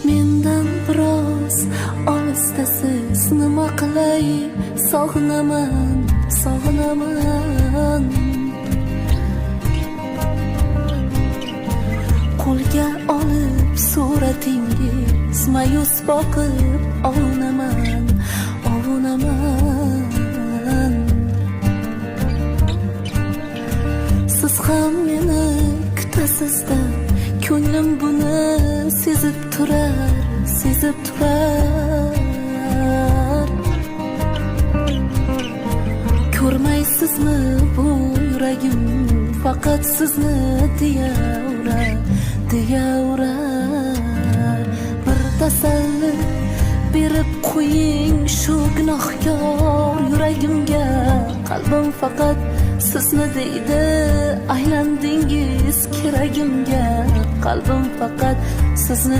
mendan biroz olisdasiz, nima qilay, sog'inaman, sog'inaman. Qo'lga olib suratingiz, mayus boqib ovunaman, ovunaman. Siz ham meni kutasizda, ko'nglim buni sezib turar, sezib turar. Ko'rmaysizmi bu yuragim faqat sizni deyavrar, deyavrar. Bir tasalli berib qo'ying shu gunohkor yuragimga, qalbim faqat sizni deydi, aylandingiz keragimga, qalbim faqat sizni